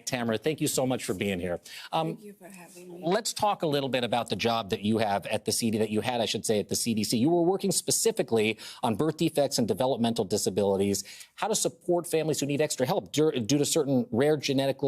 Tamara, thank you so much for being here. Thank you for having me. Let's talk a little bit about the job that you have at the I should say, at the CDC. You were working specifically on birth defects and developmental disabilities, how to support families who need extra help due to certain rare genetic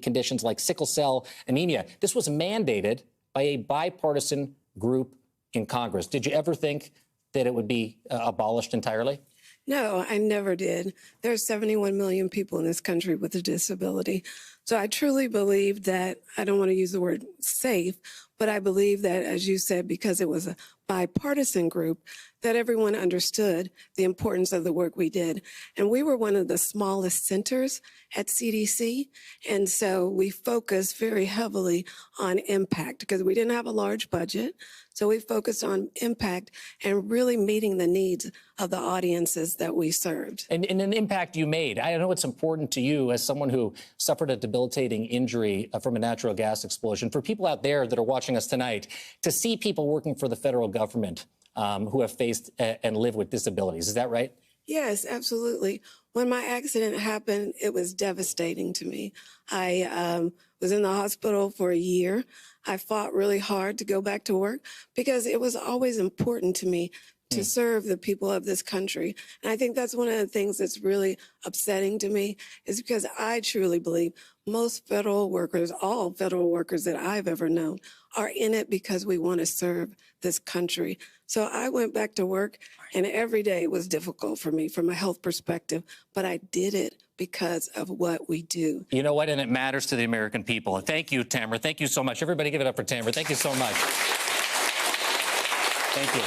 conditions like sickle cell anemia. This was mandated by a bipartisan group in Congress. Did you ever think that it would be abolished entirely? No, I never did. There are 71 million people in this country with a disability. So I truly believe that, I don't want to use the word safe, but I believe that, as you said, because it was a bipartisan group, that everyone understood the importance of the work we did. And we were one of the smallest centers at CDC. And so we focused very heavily on impact because we didn't have a large budget. So we focused on impact and really meeting the needs of the audiences that we served. And an impact you made. I know it's important to you as someone who suffered a debilitating injury from a natural gas explosion. For people out there that are watching us tonight, to see people working for the federal government who have faced and live with disabilities. Is that right? Yes, absolutely. When my accident happened, it was devastating to me. I was in the hospital for a year. I fought really hard to go back to work because it was always important to me to serve the people of this country. And I think that's one of the things that's really upsetting to me is because I truly believe most federal workers, all federal workers that I've ever known, are in it because we want to serve this country. So I went back to work, and every day was difficult for me from a health perspective, but I did it because of what we do. You know what? And it matters to the American people. Thank you, Tamara. Thank you so much. Everybody give it up for Tamara. Thank you so much. Thank you.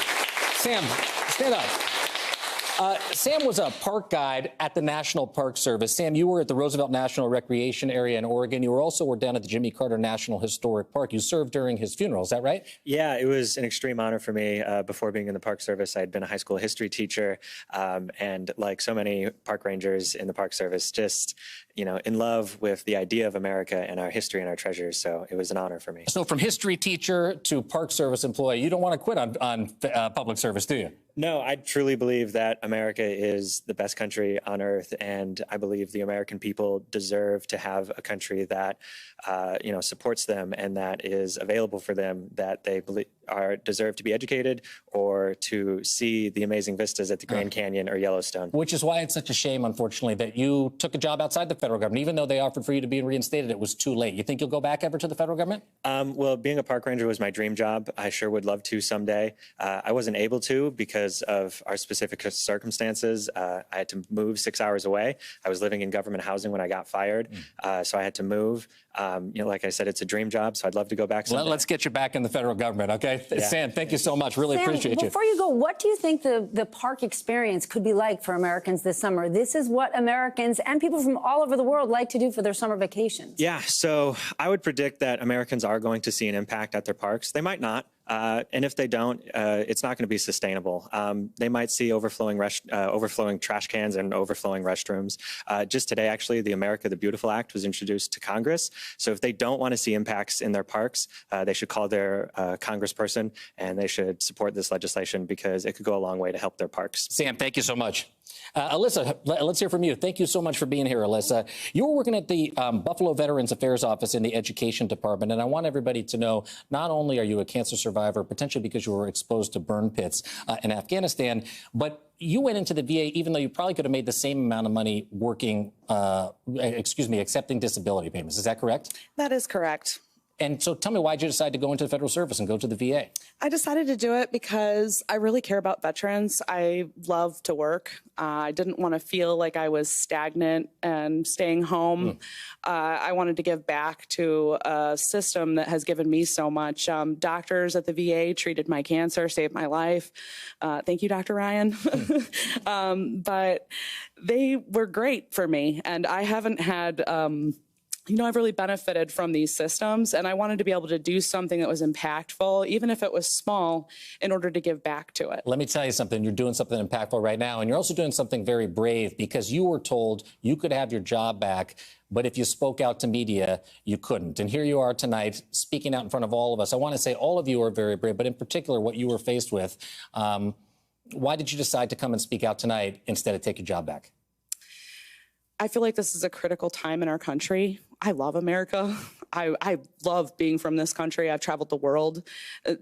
Sam, stand up. Sam was a park guide at the National Park Service. Sam, you were at the Roosevelt National Recreation Area in Oregon. You were down at the Jimmy Carter National Historic Park. You served during his funeral. Is that right? Yeah, it was an extreme honor for me. Before being in the Park Service, I'd been a high school history teacher, and like so many park rangers in the Park Service, just in love with the idea of America and our history and our treasures. So it was an honor for me. So from history teacher to Park Service employee, you don't want to quit on public service, do you? No, I truly believe that America is the best country on earth, and I believe the American people deserve to have a country that, supports them and that is available for them, that they deserve to be educated or to see the amazing vistas at the Grand Canyon or Yellowstone. Which is why it's such a shame, unfortunately, that you took a job outside the federal government. Even though they offered for you to be reinstated, it was too late. You think you'll go back ever to the federal government? Well, being a park ranger was my dream job. I sure would love to someday. I wasn't able to because of our specific circumstances. I had to move 6 hours away. I was living in government housing when I got fired, so I had to move. Like I said, it's a dream job, so I'd love to go back someday. Let's get you back in the federal government, okay? Yeah. Sam, thank you so much. Really appreciate you. Before you go, what do you think the park experience could be like for Americans this summer? This is what Americans and people from all over the world like to do for their summer vacations. Yeah, so I would predict that Americans are going to see an impact at their parks. They might not. And if they don't, it's not going to be sustainable. They might see overflowing trash cans and overflowing restrooms. Just today, actually, the America the Beautiful Act was introduced to Congress. So if they don't want to see impacts in their parks, they should call their congressperson and they should support this legislation because it could go a long way to help their parks. Sam, thank you so much. Alyssa, let's hear from you. Thank you so much for being here, Alyssa. You were working at the Buffalo Veterans Affairs Office in the Education Department, and I want everybody to know not only are you a cancer survivor, potentially because you were exposed to burn pits in Afghanistan, but you went into the VA even though you probably could have made the same amount of money working, accepting disability payments. Is that correct? That is correct. And so tell me, why did you decide to go into the federal service and go to the VA? I decided to do it because I really care about veterans. I love to work. I didn't want to feel like I was stagnant and staying home. I wanted to give back to a system that has given me so much. Doctors at the VA treated my cancer, saved my life. Thank you, Dr. Ryan. But they were great for me, and I haven't had... I've really benefited from these systems, and I wanted to be able to do something that was impactful, even if it was small, in order to give back to it. Let me tell you something. You're doing something impactful right now, and you're also doing something very brave because you were told you could have your job back, but if you spoke out to media, you couldn't. And here you are tonight speaking out in front of all of us. I want to say all of you are very brave, but in particular what you were faced with. Why did you decide to come and speak out tonight instead of take your job back? I feel like this is a critical time in our country. I love America. I love being from this country. I've traveled the world.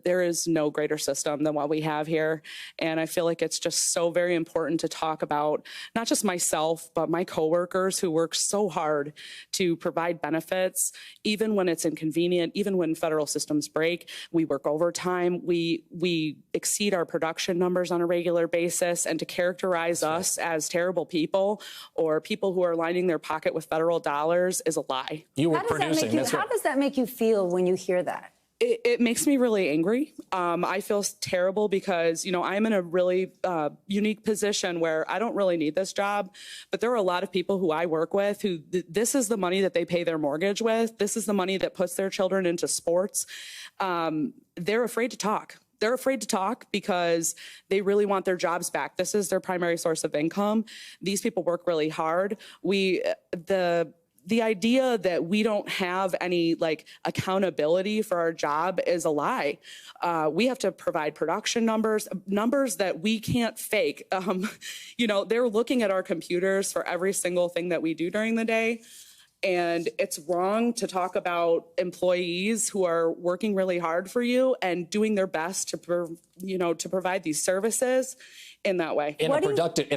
There is no greater system than what we have here. And I feel like it's just so very important to talk about not just myself, but my coworkers who work so hard to provide benefits, even when it's inconvenient, even when federal systems break. We work overtime. We exceed our production numbers on a regular basis. And to characterize us as terrible people or people who are lining their pocket with federal dollars is a lie. You were producing. How does that make you feel when you hear that? It makes me really angry. I feel terrible because, you know, I'm in a really unique position where I don't really need this job, but there are a lot of people who I work with who this is the money that they pay their mortgage with. This is the money that puts their children into sports. They're afraid to talk. They're afraid to talk because they really want their jobs back. This is their primary source of income. These people work really hard. The idea that we don't have any like accountability for our job is a lie. We have to provide production numbers that we can't fake. You know, they're looking at our computers for every single thing that we do during the day. And it's wrong to talk about employees who are working really hard for you and doing their best to provide these services in that way. In a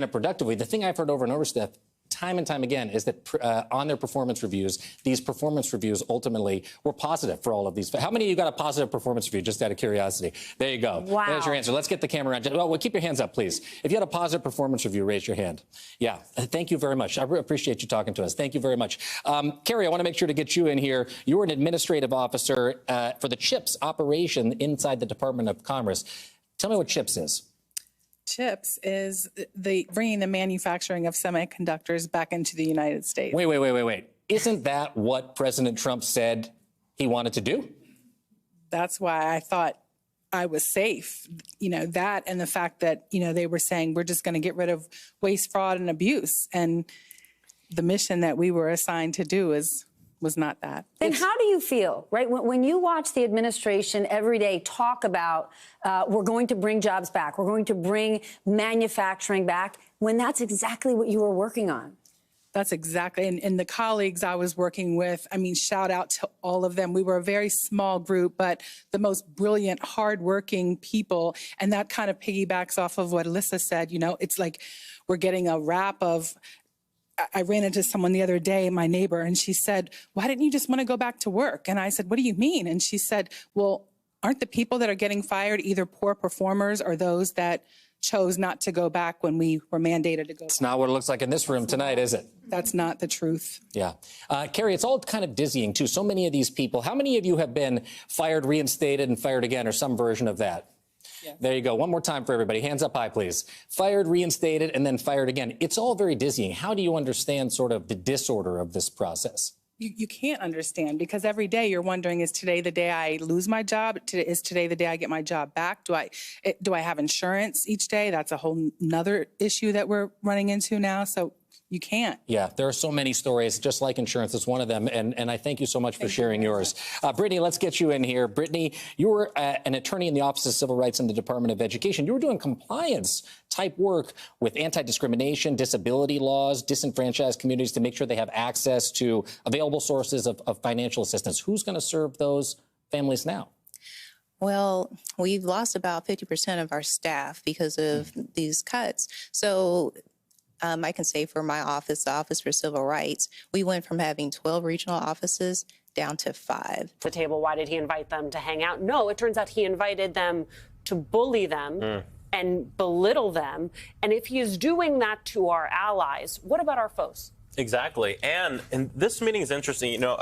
productive way. The thing I've heard over and over, Steph, time and time again, is that on their performance reviews, these performance reviews ultimately were positive for all of these. How many of you got a positive performance review, just out of curiosity? There you go. Wow. There's your answer. Let's get the camera around. Well, keep your hands up, please. If you had a positive performance review, raise your hand. Yeah. Thank you very much. I appreciate you talking to us. Thank you very much. Carrie, I want to make sure to get you in here. You're an administrative officer for the CHIPS operation inside the Department of Commerce. Tell me what CHIPS is. CHIPS is bringing the manufacturing of semiconductors back into the United States. Wait. Isn't that what President Trump said he wanted to do? That's why I thought I was safe. You know, that and the fact that, you know, they were saying we're just going to get rid of waste, fraud, and abuse. And the mission that we were assigned to do was not that. Then how do you feel, right? When you watch the administration every day talk about we're going to bring jobs back, we're going to bring manufacturing back, when that's exactly what you were working on? That's exactly, and the colleagues I was working with, I mean, shout out to all of them. We were a very small group, but the most brilliant, hardworking people. And that kind of piggybacks off of what Alyssa said. You know, it's like we're getting a rap of, I ran into someone the other day, my neighbor, and she said, why didn't you just want to go back to work? And I said, what do you mean? And she said, well, aren't the people that are getting fired either poor performers or those that chose not to go back when we were mandated to go back? It's not what it looks like in this room tonight, is it? That's not the truth. Yeah. Carrie, it's all kind of dizzying, too. So many of these people. How many of you have been fired, reinstated, and fired again, or some version of that? Yes. There you go. One more time for everybody. Hands up high, please. Fired, reinstated, and then fired again. It's all very dizzying. How do you understand sort of the disorder of this process? You can't understand, because every day you're wondering, is today the day I lose my job? Is today the day I get my job back? Do I have insurance each day? That's a whole nother issue that we're running into now. So you can't. Yeah, there are so many stories, just like insurance. It's one of them. And I thank you so much for sharing yours. Brittany, let's get you in here. Brittany, you were an attorney in the Office of Civil Rights in the Department of Education. You were doing compliance type work with anti-discrimination, disability laws, disenfranchised communities to make sure they have access to available sources of financial assistance. Who's going to serve those families now? Well, we've lost about 50% of our staff because of these cuts. So I can say for my office, the Office for Civil Rights, we went from having 12 regional offices down to 5. The table, why did he invite them to hang out? No, it turns out he invited them to bully them and belittle them. And if he is doing that to our allies, what about our foes? Exactly. And this meeting is interesting. You know,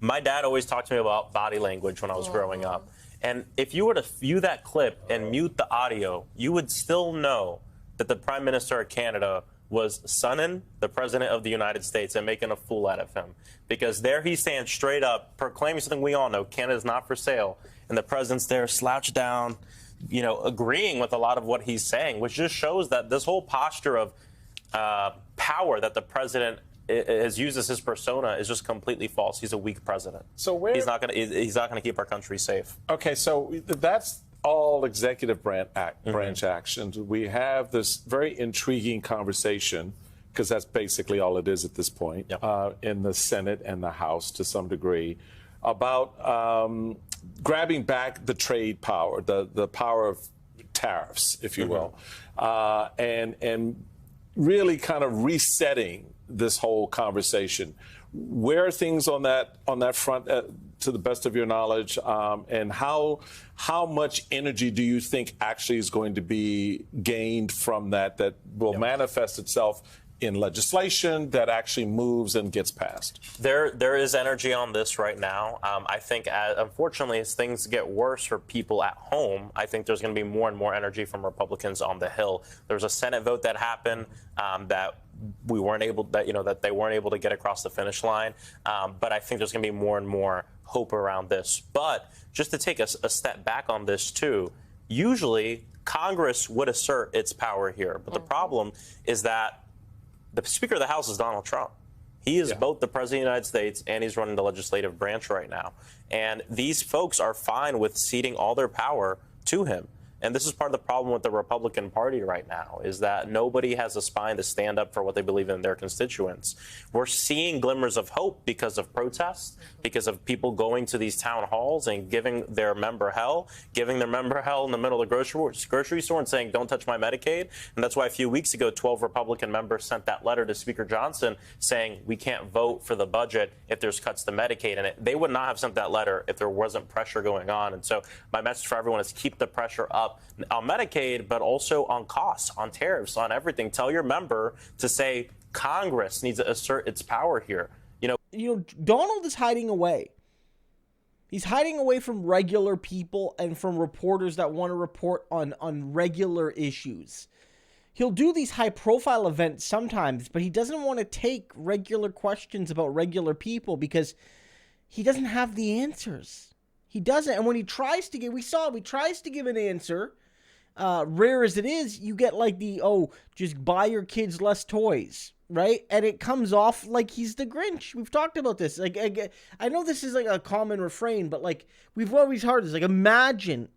my dad always talked to me about body language when I was growing up. And if you were to view that clip and mute the audio, you would still know that the Prime Minister of Canada was sunning the President of the United States and making a fool out of him. Because there he stands straight up, proclaiming something we all know, Canada's not for sale. And the President's there slouched down, you know, agreeing with a lot of what he's saying, which just shows that this whole posture of power that the President has used as his persona is just completely false. He's a weak president. So he's not going to keep our country safe. Okay, so that's all executive branch actions. We have this very intriguing conversation because that's basically all it is at this point, in the Senate and the House to some degree, about grabbing back the trade power, the power of tariffs, if you will, and really kind of resetting this whole conversation. Where are things on that front, to the best of your knowledge, and how much energy do you think actually is going to be gained from that will manifest itself in legislation that actually moves and gets passed? There is energy on this right now. I think, unfortunately, as things get worse for people at home, I think there's going to be more and more energy from Republicans on the Hill. There was a Senate vote that happened that we weren't able, that they weren't able to get across the finish line. But I think there's going to be more and more hope around this. But just to take a step back on this too, usually Congress would assert its power here. But the problem is that the Speaker of the House is Donald Trump. He is both the President of the United States and he's running the legislative branch right now. And these folks are fine with ceding all their power to him. And this is part of the problem with the Republican Party right now, is that nobody has a spine to stand up for what they believe in their constituents. We're seeing glimmers of hope because of protests, because of people going to these town halls and giving their member hell in the middle of the grocery store and saying, don't touch my Medicaid. And that's why a few weeks ago, 12 Republican members sent that letter to Speaker Johnson saying we can't vote for the budget if there's cuts to Medicaid. And they would not have sent that letter if there wasn't pressure going on. And so my message for everyone is keep the pressure up on Medicaid, but also on costs, on tariffs, on everything. Tell your member to say Congress needs to assert its power here. Donald is hiding away. He's hiding away from regular people and from reporters that want to report on regular issues. He'll do these high-profile events sometimes, but he doesn't want to take regular questions about regular people because he doesn't have the answers. He doesn't. And when he tries to give, he tries to give an answer, rare as it is, you get like just buy your kids less toys, right? And it comes off like he's the Grinch. We've talked about this. Like, I know this is like a common refrain, but like, we've always heard this. Like, imagine,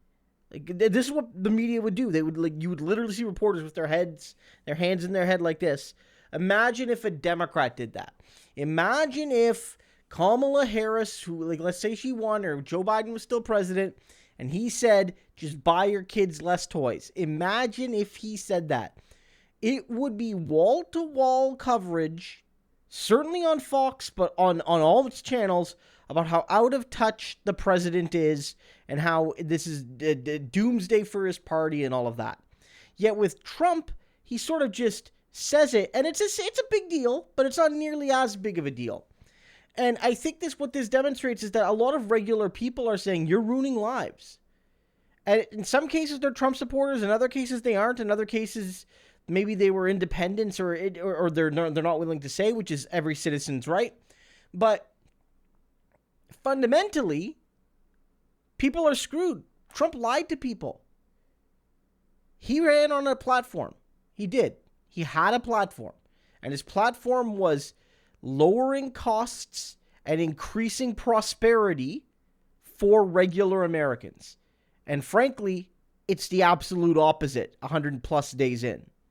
like, this is what the media would do. They would you would literally see reporters with their hands in their head like this. Imagine if a Democrat did that. Imagine if Kamala Harris, who, like, let's say she won, or Joe Biden was still president, and he said, just buy your kids less toys. Imagine if he said that. It would be wall-to-wall coverage, certainly on Fox, but on all its channels, about how out of touch the president is and how this is doomsday for his party and all of that. Yet with Trump, he sort of just says it, and it's a big deal, but it's not nearly as big of a deal. And I think what this demonstrates is that a lot of regular people are saying, you're ruining lives. And in some cases, they're Trump supporters. In other cases, they aren't. In other cases, maybe they were independents or they're not willing to say, which is every citizen's right. But fundamentally, people are screwed. Trump lied to people. He ran on a platform. He did. He had a platform. And his platform was lowering costs and increasing prosperity for regular Americans. And frankly, it's the absolute opposite 100 plus days in.